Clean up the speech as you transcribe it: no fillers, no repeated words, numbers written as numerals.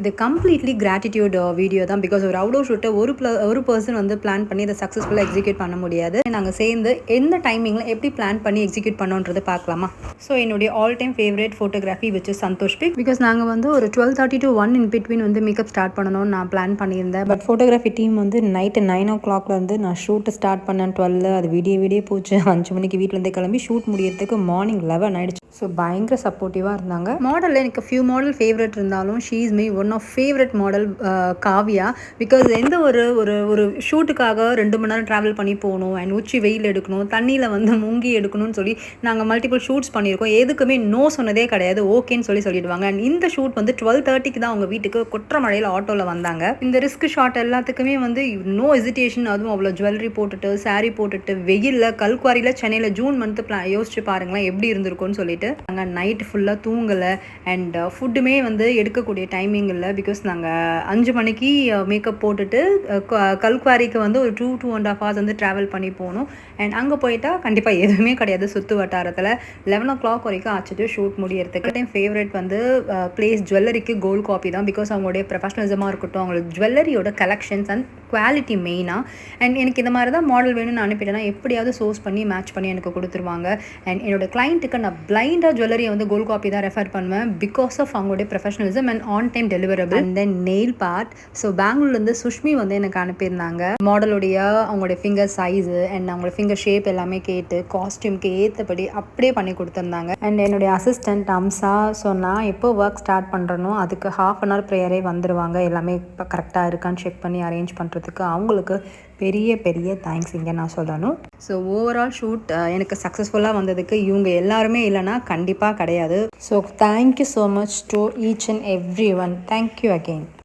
இது completely gratitude video தான். Because ஒரு அவுடோர் ஷூட்டை ஒரு பர்சன் வந்து பிளான் பண்ணி இதை சக்ஸஸ்ஃபுல்லாக எக்ஸிக்யூட் பண்ண முடியாது. நாங்கள் சேர்ந்து எந்த டைமிங்கில் எப்படி பிளான் பண்ணி எக்ஸிக்யூட் பண்ணோன்றது பார்க்கலாமா? ஸோ என்னுடைய all time favourite photography which is Santhosh pick. Because நாங்கள் வந்து ஒரு 12:30 to 1 இன் பிட்வீன் வந்து மேக்கப் ஸ்டார்ட் பண்ணணும்னு நான் பிளான் பண்ணியிருந்தேன். பட் ஃபோட்டோகிராஃபி டீம் வந்து நைட்டு 9 o'clock வந்து நான் ஷூட்டை ஸ்டார்ட் பண்ணேன் 12. அது விடிய போச்சு. 5 மணிக்கு வீட்டிலேருந்தே கிளம்பி ஷூட் முடியறதுக்கு மார்னிங் 11 ஆயிடுச்சு. ஸோ பயங்கர சப்போர்ட்டிவாக இருந்தாங்க. மாடலில் எனக்கு ஃபியூ மாடல் ஃபேவரட் இருந்தாலும் she is me one of favourite model Kavya. Because எந்த ஒரு ஷூட்டுக்காக 2 மணி நேரம் ட்ராவல் பண்ணி போகணும் அண்ட் உச்சி வெயில் எடுக்கணும், தண்ணியில் வந்து முங்கி எடுக்கணும்னு சொல்லி நாங்கள் மல்டிபிள் ஷூட்ஸ் பண்ணியிருக்கோம். எதுக்குமே நோ சொன்னதே கிடையாது, ஓகேன்னு சொல்லிடுவாங்க. அண்ட் இந்த ஷூட் வந்து 12:30 தான் அவங்க வீட்டுக்கு கொற்ற மழையில் ஆட்டோவில் வந்தாங்க. இந்த ரிஸ்க் ஷாட் எல்லாத்துக்குமே வந்து நோ ஹெசிடேஷன். அதுவும் அவ்வளோ ஜுவல்லரி போட்டுட்டு சாரீ போட்டுட்டு வெயிலில் கல்குவாரியில் சென்னையில் ஜூன் மந்த்து யோசிச்சு பாருங்களேன் எப்படி இருந்திருக்கும்னு சொல்லிட்டு. நாங்கள் நைட்டு ஃபுல்லாக தூங்கலை அண்ட் ஃபுட்டுமே வந்து எடுக்கக்கூடிய டைமிங் இல்லை. பிகாஸ் நாங்கள் 5 மணிக்கு மேக்கப் போட்டுட்டு கல்குவாரிக்கு வந்து ஒரு 2.5 hours வந்து ட்ராவல் பண்ணி போகணும். அண்ட் அங்கே போயிட்டா கண்டிப்பாக எதுவுமே கிடையாது சுற்று வட்டாரத்தில். 11 o'clock வரைக்கும் ஆச்சுட்டு ஷூட் முடியறதுக்கு. டைம் ஃபேவரட் வந்து பிளேஸ் ஜுவல்லரிக்கு கோல்ட் காப்பி தான். பிகாஸ் அவங்களுடைய ப்ரொஃபஷனலிசமாக இருக்கட்டும், அவங்களோட ஜுவல்லரியோட கலெக்ஷன்ஸ் அண்ட் குவாலிட்டி மெயினாக. அண்ட் எனக்கு இந்த மாதிரி தான் மாடல் வேணும்னு அனுப்பிட்டேன்னா எப்படியாவது சோர்ஸ் பண்ணி மேட்ச் பண்ணி எனக்கு கொடுத்துருவாங்க. அண்ட் என்னோட கிளைண்ட்டுக்கு நான் பிளைண்டாக ஜுவல்லரியை வந்து கோல்ட் காப்பி தான் ரெஃபர் பண்ணுவேன். பிகாஸ் ஆஃப் அவங்களுடைய professionalism and on time deliverable. And then nail part. So பெங்களூர்லேருந்து சுஷ்மி வந்து எனக்கு அனுப்பியிருந்தாங்க. மாடலுடைய அவங்களுடைய ஃபிங்கர் சைஸு அண்ட் அவங்களோட ஃபிங்கர் ஷேப் எல்லாமே கேட்டு காஸ்டியூம்க்கு ஏற்றபடி அப்படியே பண்ணி கொடுத்துருந்தாங்க. அண்ட் என்னுடைய அசிஸ்டன்ட் அம்சா. ஸோ நான் எப்போ ஒர்க் ஸ்டார்ட் பண்ணுறனோ அதுக்கு 1/2 hour ப்ரேயரே வந்துடுவாங்க. எல்லாமே இப்போ கரெக்டாக இருக்கான்னு செக் பண்ணி அரேஞ்ச் பண்ணுறதுக்கு அவங்களுக்கு பெரிய தேங்க்ஸ் இங்கே நான் சொல்லணும். ஸோ ஓவரால் ஷூட் எனக்கு சக்ஸஸ்ஃபுல்லாக வந்ததுக்கு இவங்க எல்லாருமே இல்லைனா கண்டிப்பாக கிடையாது. So thank you so much to each and every one. Thank you again.